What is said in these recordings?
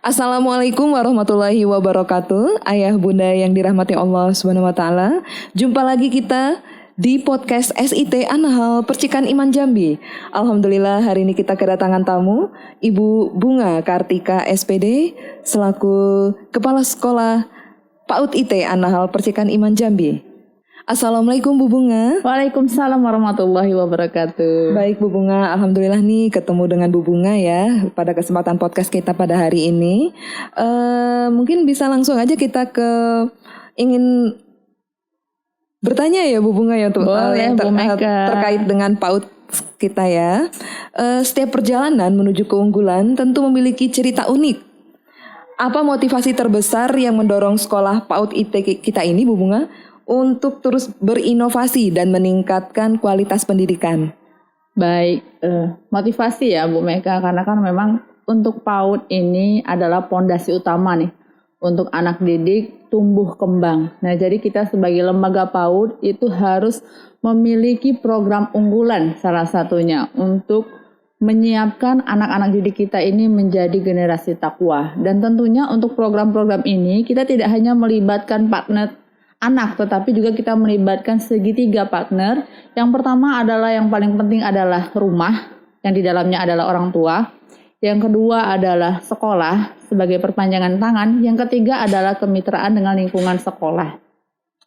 Assalamualaikum warahmatullahi wabarakatuh. Ayah bunda yang dirahmati Allah Subhanahu wa taala. Jumpa lagi kita di podcast SIT Anahal Percikan Iman Jambi. Alhamdulillah hari ini kita kedatangan tamu Ibu Bunga Kartika SPD selaku Kepala Sekolah PAUD IT Anahal Percikan Iman Jambi. Assalamualaikum Bu Bunga. Waalaikumsalam warahmatullahi wabarakatuh. Baik Bu Bunga, alhamdulillah nih ketemu dengan Bu Bunga ya pada kesempatan podcast kita pada hari ini. Mungkin bisa langsung aja kita ingin bertanya ya Bu Bunga ya untuk terkait dengan PAUD kita ya. Setiap perjalanan menuju keunggulan tentu memiliki cerita unik. Apa motivasi terbesar yang mendorong sekolah PAUD IT kita ini Bu Bunga untuk terus berinovasi dan meningkatkan kualitas pendidikan? Baik, motivasi ya Bu Meka, karena kan memang untuk PAUD ini adalah pondasi utama nih untuk anak didik tumbuh kembang. Nah, jadi kita sebagai lembaga PAUD itu harus memiliki program unggulan salah satunya untuk menyiapkan anak-anak didik kita ini menjadi generasi takwa. Dan tentunya untuk program-program ini kita tidak hanya melibatkan partner anak, tetapi juga kita melibatkan segitiga partner. Yang pertama adalah yang paling penting adalah rumah, yang di dalamnya adalah orang tua. Yang kedua adalah sekolah sebagai perpanjangan tangan. Yang ketiga adalah kemitraan dengan lingkungan sekolah.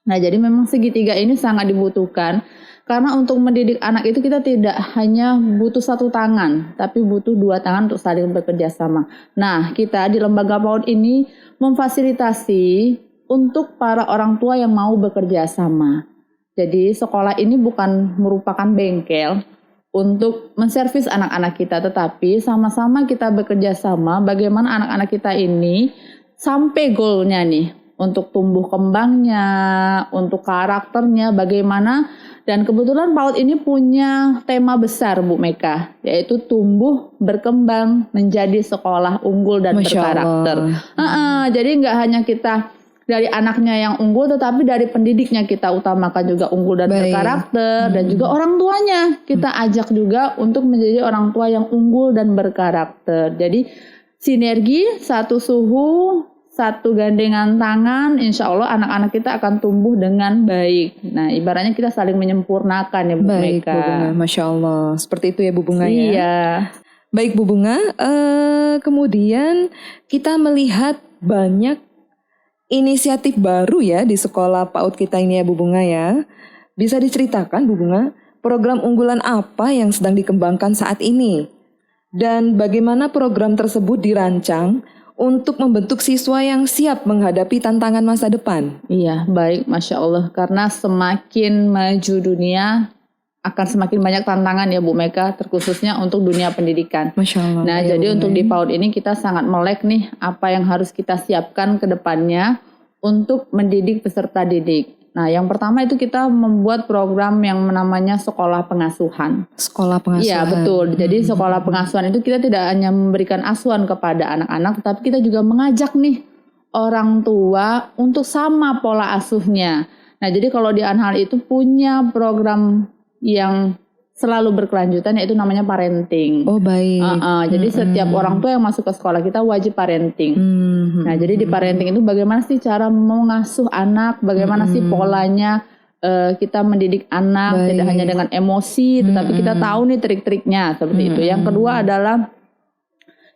Nah, jadi memang segitiga ini sangat dibutuhkan, karena untuk mendidik anak itu kita tidak hanya butuh satu tangan, tapi butuh dua tangan untuk saling bekerja sama. Nah, kita di lembaga PAUD ini memfasilitasi untuk para orang tua yang mau bekerja sama. Jadi sekolah ini bukan merupakan bengkel untuk menservis anak-anak kita, tetapi sama-sama kita bekerja sama bagaimana anak-anak kita ini sampai goalnya nih, untuk tumbuh kembangnya, untuk karakternya bagaimana. Dan kebetulan PAUD ini punya tema besar Bu Meka, yaitu tumbuh berkembang menjadi sekolah unggul dan berkarakter. Jadi nggak hanya kita dari anaknya yang unggul, tetapi dari pendidiknya kita utamakan juga unggul dan berkarakter. Dan juga orang tuanya kita ajak juga untuk menjadi orang tua yang unggul dan berkarakter. Jadi sinergi, satu suhu, satu gandengan tangan, insya Allah anak-anak kita akan tumbuh dengan baik. Nah, ibaratnya kita saling menyempurnakan ya Bu Meka. Bu Bunga, Masya Allah. Seperti itu ya Bu Bunga ya. Iya. Baik Bu Bunga, kemudian kita melihat banyak inisiatif baru ya di sekolah PAUD kita ini ya Bu Bunga ya. Bisa diceritakan Bu Bunga, program unggulan apa yang sedang dikembangkan saat ini? Dan bagaimana program tersebut dirancang untuk membentuk siswa yang siap menghadapi tantangan masa depan? Iya, baik, Masya Allah. Karena semakin maju dunia, akan semakin banyak tantangan ya Bu Meka, terkhususnya untuk dunia pendidikan. Masya Allah. Nah, jadi untuk di PAUD ini kita sangat melek nih apa yang harus kita siapkan ke depannya untuk mendidik peserta didik. Nah, yang pertama itu kita membuat program yang namanya sekolah pengasuhan. Sekolah pengasuhan. Iya, betul. Jadi sekolah pengasuhan itu kita tidak hanya memberikan asuhan kepada anak-anak, tetapi kita juga mengajak nih orang tua untuk sama pola asuhnya. Nah, jadi kalau di Anhal itu punya program yang selalu berkelanjutan, yaitu namanya parenting. Oh baik. Jadi setiap orang tua yang masuk ke sekolah kita wajib parenting. Nah, jadi di parenting itu bagaimana sih cara mengasuh anak, bagaimana sih polanya kita mendidik anak, tidak hanya dengan emosi, tetapi kita tahu nih trik-triknya seperti itu. Yang kedua adalah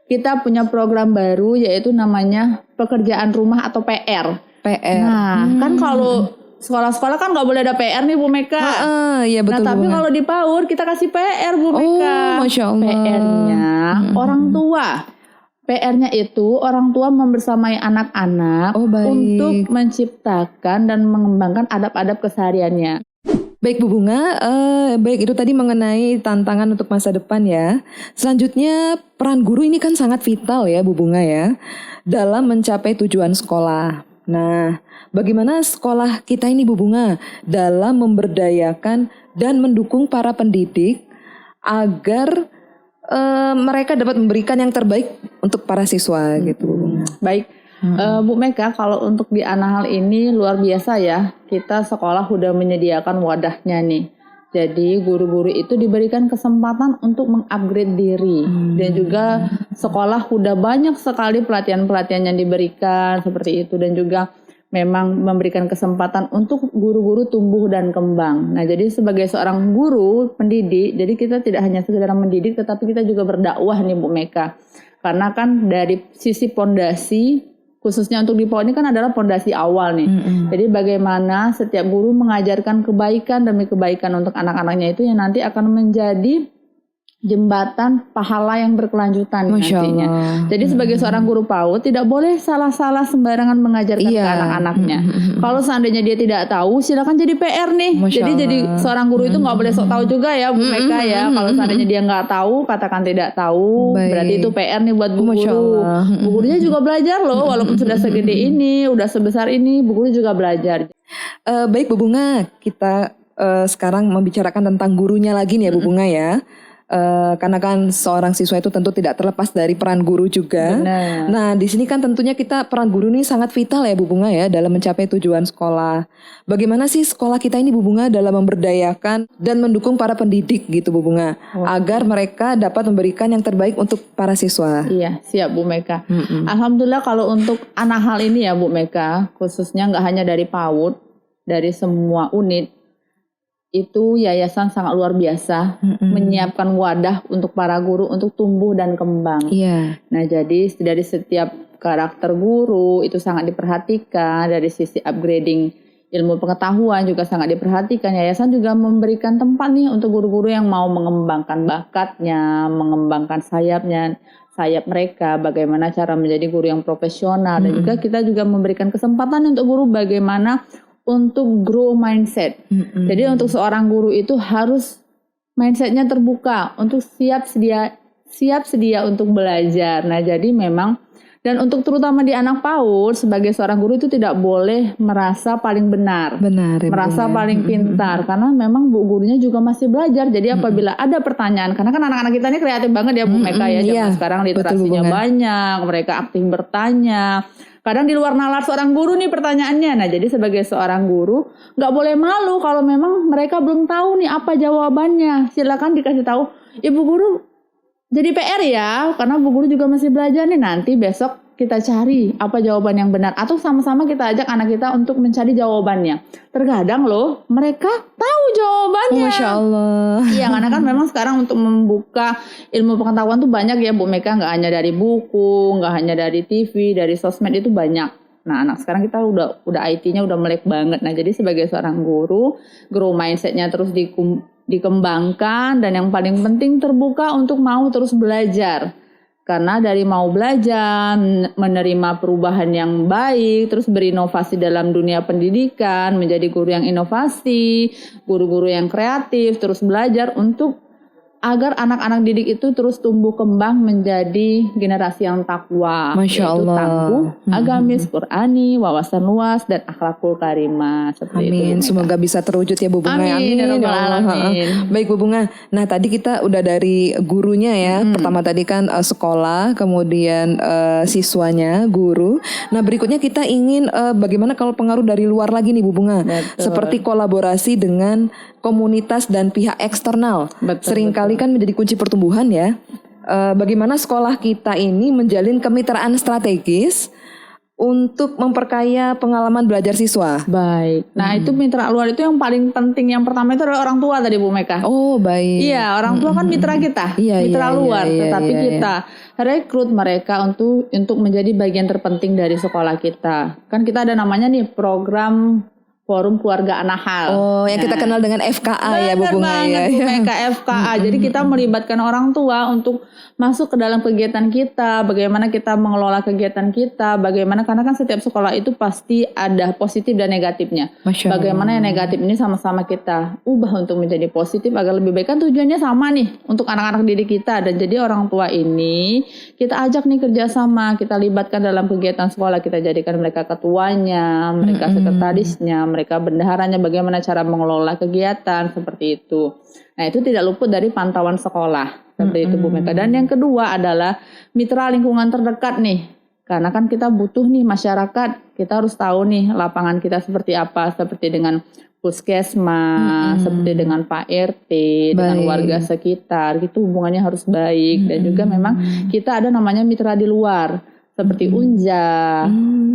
kita punya program baru, yaitu namanya pekerjaan rumah atau PR. Nah, kan kalau sekolah-sekolah kan nggak boleh ada PR nih Bu Meka. Iya betul. Nah, tapi kalau di PAUD kita kasih PR Bu Meka. Masya Allah. PR-nya orang tua. PR-nya itu orang tua membersamai anak-anak untuk menciptakan dan mengembangkan adab-adab kesehariannya. Baik Bu Bunga, baik itu tadi mengenai tantangan untuk masa depan ya. Selanjutnya peran guru ini kan sangat vital ya Bu Bunga ya, dalam mencapai tujuan sekolah. Nah, bagaimana sekolah kita ini Bu Bunga dalam memberdayakan dan mendukung para pendidik agar mereka dapat memberikan yang terbaik untuk para siswa gitu Bu Bunga. Baik, Bu Meka, kalau untuk di Anahal ini luar biasa ya. Kita sekolah sudah menyediakan wadahnya nih. Jadi guru-guru itu diberikan kesempatan untuk mengupgrade diri. Dan juga sekolah udah banyak sekali pelatihan-pelatihan yang diberikan seperti itu. Dan juga memang memberikan kesempatan untuk guru-guru tumbuh dan kembang. Nah, jadi sebagai seorang guru pendidik, jadi kita tidak hanya sekedar mendidik, tetapi kita juga berdakwah nih Bu Meka. Karena kan dari sisi pondasi, khususnya untuk di PAUD ini kan adalah pondasi awal nih. Jadi bagaimana setiap guru mengajarkan kebaikan demi kebaikan untuk anak-anaknya itu yang nanti akan menjadi jembatan pahala yang berkelanjutan nantinya. Jadi sebagai seorang guru PAUD tidak boleh salah-salah sembarangan mengajarkan ke anak-anaknya. Kalau seandainya dia tidak tahu, silakan jadi PR nih. Jadi seorang guru itu nggak boleh sok tahu juga ya Bu Meka ya. Kalau seandainya dia nggak tahu, katakan tidak tahu, berarti itu PR nih buat bu guru. Bu gurunya juga belajar loh, walaupun sudah segede ini, udah sebesar ini, bu guru juga belajar. Baik Bu Bunga, kita sekarang membicarakan tentang gurunya lagi nih ya Bu Bunga ya. Karena kan seorang siswa itu tentu tidak terlepas dari peran guru juga. Benar. Nah, di sini kan tentunya kita peran guru ini sangat vital ya Bu Bunga ya dalam mencapai tujuan sekolah. Bagaimana sih sekolah kita ini Bu Bunga dalam memberdayakan dan mendukung para pendidik gitu Bu Bunga, agar mereka dapat memberikan yang terbaik untuk para siswa. Iya, siap Bu Meka. Alhamdulillah kalau untuk anak hal ini ya Bu Meka, khususnya nggak hanya dari PAUD, dari semua unit, itu yayasan sangat luar biasa menyiapkan wadah untuk para guru untuk tumbuh dan kembang. Nah, jadi dari setiap karakter guru itu sangat diperhatikan, dari sisi upgrading ilmu pengetahuan juga sangat diperhatikan. Yayasan juga memberikan tempat nih untuk guru-guru yang mau mengembangkan bakatnya, mengembangkan sayap mereka, bagaimana cara menjadi guru yang profesional. Dan juga kita juga memberikan kesempatan untuk guru bagaimana untuk grow mindset. Jadi untuk seorang guru itu harus mindsetnya terbuka untuk siap sedia untuk belajar. Nah, jadi memang dan untuk terutama di anak PAUD sebagai seorang guru itu tidak boleh merasa paling benar merasa paling pintar, karena memang bu gurunya juga masih belajar. Jadi apabila ada pertanyaan, karena kan anak-anak kita ini kreatif banget ya Bu Meka ya, zaman sekarang literasinya banyak, mereka aktif bertanya. Kadang di luar nalar seorang guru nih pertanyaannya. Nah, jadi sebagai seorang guru nggak boleh malu kalau memang mereka belum tahu nih apa jawabannya. Silakan dikasih tahu, Ibu Guru jadi PR ya, karena Bu Guru juga masih belajar nih. Nanti besok kita cari apa jawaban yang benar, atau sama-sama kita ajak anak kita untuk mencari jawabannya. Terkadang loh mereka tahu jawabannya. Masya Allah. Iya, karena kan memang sekarang untuk membuka ilmu pengetahuan tuh banyak ya Bu Meka, nggak hanya dari buku, nggak hanya dari TV, dari sosmed itu banyak. Nah, anak sekarang kita udah IT-nya udah melek banget. Nah, jadi sebagai seorang guru, grow mindset-nya terus dikembangkan, dan yang paling penting terbuka untuk mau terus belajar. Karena dari mau belajar, menerima perubahan yang baik, terus berinovasi dalam dunia pendidikan, menjadi guru yang inovasi, guru-guru yang kreatif, terus belajar untuk agar anak-anak didik itu terus tumbuh kembang menjadi generasi yang takwa, Masya Allah. Tangguh, agamis, Qurani, wawasan luas, dan akhlakul karimah. Seperti Amin. itu, semoga bisa terwujud ya Bu Bunga. Amin. Ya Allah. Baik Bu Bunga. Nah, tadi kita udah dari gurunya ya. Pertama tadi kan sekolah, kemudian siswanya, guru. Nah, berikutnya kita ingin bagaimana kalau pengaruh dari luar lagi nih Bu Bunga. Seperti kolaborasi dengan komunitas dan pihak eksternal. Seringkali kan menjadi kunci pertumbuhan ya. Bagaimana sekolah kita ini menjalin kemitraan strategis untuk memperkaya pengalaman belajar siswa. Baik. Nah, itu mitra luar itu yang paling penting. Yang pertama itu adalah orang tua tadi Bu Meka. Oh, baik. Iya, orang tua kan mitra kita, mitra luar. Tetapi kita rekrut mereka untuk menjadi bagian terpenting dari sekolah kita. Kan kita ada namanya nih program Forum Keluarga Anahal. Oh, yang kita kenal dengan FKA ya Bu Bunga ya. Bu Meka, FKA. Jadi kita melibatkan orang tua untuk masuk ke dalam kegiatan kita, bagaimana kita mengelola kegiatan kita, bagaimana, karena kan setiap sekolah itu pasti ada positif dan negatifnya. Bagaimana yang negatif ini sama-sama kita ubah untuk menjadi positif agar lebih baik. Kan tujuannya sama nih untuk anak-anak didik kita, dan jadi orang tua ini kita ajak nih kerjasama, kita libatkan dalam kegiatan sekolah, kita jadikan mereka ketuanya, mereka sekretarisnya, mereka bendaharanya, bagaimana cara mengelola kegiatan seperti itu. Nah, itu tidak luput dari pantauan sekolah seperti itu Bu Meka. Dan yang kedua adalah mitra lingkungan terdekat nih. Karena kan kita butuh nih masyarakat, kita harus tahu nih lapangan kita seperti apa, seperti dengan puskesmas, seperti dengan Pak RT, dengan Baik. warga sekitar, gitu hubungannya harus baik. Dan juga memang kita ada namanya mitra di luar, seperti Unja,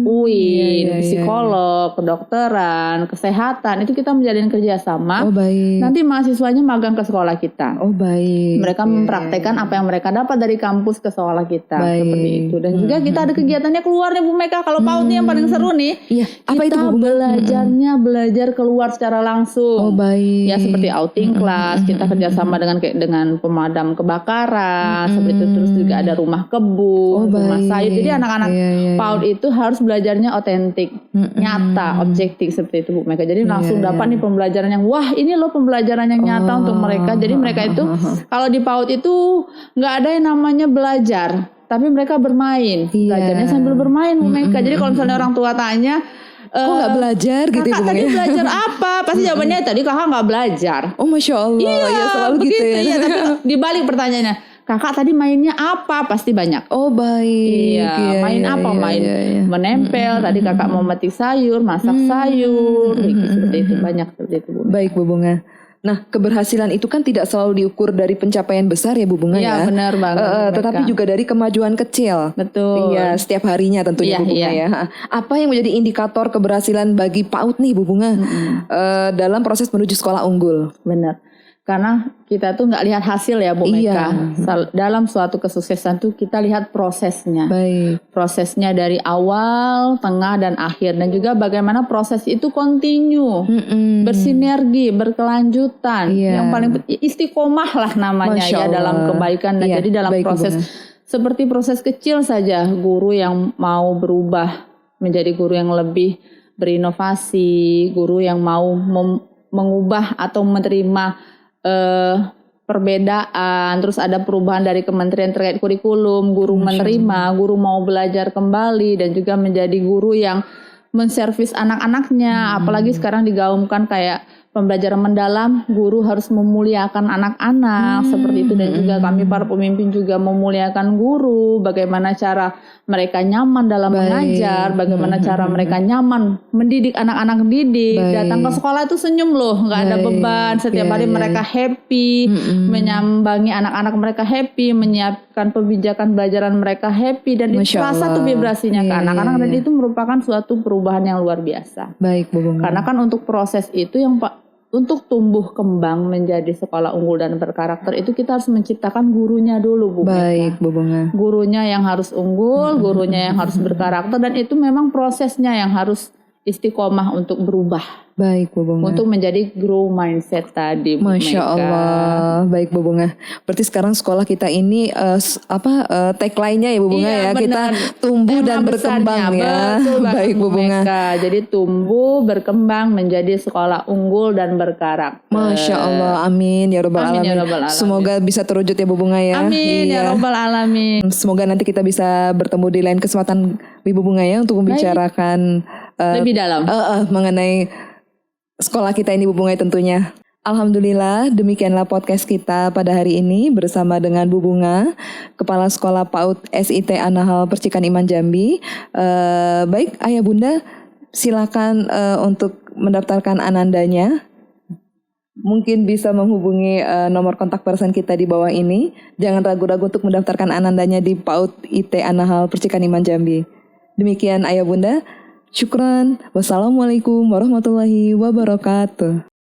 UIN, iya, psikolog, kedokteran, kesehatan, itu kita menjalin kerjasama. Oh baik. Nanti mahasiswanya magang ke sekolah kita. Oh baik. Mereka mempraktekkan apa yang mereka dapat dari kampus ke sekolah kita. Baik. Seperti itu. Dan juga kita ada kegiatannya keluar nih Bu Meka. Kalau PAUD nih yang paling seru nih. Iya. Apa itu Kita Bu? belajar keluar secara langsung. Oh baik. Ya seperti outing class, kita kerjasama dengan pemadam kebakaran, seperti itu. Terus juga ada rumah kebun, rumah baik. sayur. Jadi anak-anak Iya. PAUD itu harus belajarnya otentik, nyata, objektif seperti itu Bu Meka. Jadi langsung dapat nih pembelajaran yang wah ini loh pembelajaran yang nyata untuk mereka. Jadi mereka itu kalau di PAUD itu nggak ada yang namanya belajar, tapi mereka bermain. Belajarnya sambil bermain Bu Meka. Jadi kalau misalnya orang tua tanya, Kok nggak belajar gitu kakak Bu tadi ya? belajar apa? Pasti jawabannya tadi kakak nggak belajar. Oh Masya Allah. Iya selalu begitu gitu ya. ya. Tapi dibalik pertanyaannya, kakak tadi mainnya apa? Pasti banyak. Oh baik. Iya, main apa? Main menempel. Tadi kakak mau metik sayur, masak sayur, seperti itu banyak seperti itu Bu. Baik Bu Bunga. Nah keberhasilan itu kan tidak selalu diukur dari pencapaian besar ya Bu Bunga Iya, ya. benar banget, Bu Tetapi Meka. juga dari kemajuan kecil. Betul. Iya setiap harinya tentunya Iya, Bu Bunga iya. ya. Apa yang menjadi indikator keberhasilan bagi PAUD nih Bu Bunga dalam proses menuju sekolah unggul? Benar. Karena kita tuh nggak lihat hasil ya Bu Iya. Meka. Dalam suatu kesuksesan tuh kita lihat prosesnya. Baik. Prosesnya dari awal, tengah, dan akhir. Dan juga bagaimana proses itu continue. Bersinergi, berkelanjutan. Iya. Yang paling istiqomah lah namanya Masya ya dalam Allah. kebaikan. Dan Iya, jadi dalam baik, Bu proses Bunga. seperti proses kecil saja, guru yang mau berubah menjadi guru yang lebih berinovasi, guru yang mau mengubah atau menerima perbedaan, terus ada perubahan dari kementerian terkait kurikulum, guru menerima, guru mau belajar kembali, dan juga menjadi guru yang menservis anak-anaknya. Apalagi sekarang digaungkan kayak pembelajaran mendalam, guru harus memuliakan anak-anak seperti itu. Dan juga kami para pemimpin juga memuliakan guru, bagaimana cara mereka nyaman dalam mengajar, bagaimana cara mereka nyaman mendidik anak-anak didik. Datang ke sekolah itu senyum loh, nggak ada beban, setiap hari mereka happy, menyambangi anak-anak mereka happy, menyiapkan kebijakan belajaran mereka happy, dan itu Masya terasa tuh Allah. vibrasinya ke anak-anak, dan itu merupakan suatu perubahan yang luar biasa. Baik Bu Bunga. Karena kan untuk proses itu yang untuk tumbuh kembang menjadi sekolah unggul dan berkarakter itu kita harus menciptakan gurunya dulu Bu Baik Meka. Bu Bunga. Gurunya yang harus unggul, gurunya yang harus berkarakter, dan itu memang prosesnya yang harus istiqomah untuk berubah. Baik Bu Bunga. Untuk menjadi grow mindset tadi Bu Masya Meka. Allah, baik Bu Bunga. Berarti sekarang sekolah kita ini tagline-nya ya Bu Bunga Iya, ya, kita benar. tumbuh Tema dan berkembang besarnya, ya. betul banget, Baik Bu Bunga. Meka. Jadi tumbuh, berkembang menjadi sekolah unggul dan berkarakter. Masya Allah, amin ya Rabbal Amin Alamin. ya Rabbal Alamin. Semoga bisa terwujud ya Bu Bunga ya. Amin ya Iya. Rabbal Alamin. Semoga nanti kita bisa bertemu di lain kesempatan Ibu Bunga ya untuk membicarakan Lebih dalam. mengenai sekolah kita ini Bu Bunga tentunya. Alhamdulillah demikianlah podcast kita pada hari ini bersama dengan Bu Bunga, Kepala Sekolah PAUD SIT Anahal Percikan Iman Jambi. Baik Ayah Bunda, silakan untuk mendaftarkan anandanya. Mungkin bisa menghubungi nomor kontak person kita di bawah ini. Jangan ragu-ragu untuk mendaftarkan anandanya di PAUD IT Anahal Percikan Iman Jambi. Demikian Ayah Bunda. Syukran. Wassalamualaikum warahmatullahi wabarakatuh.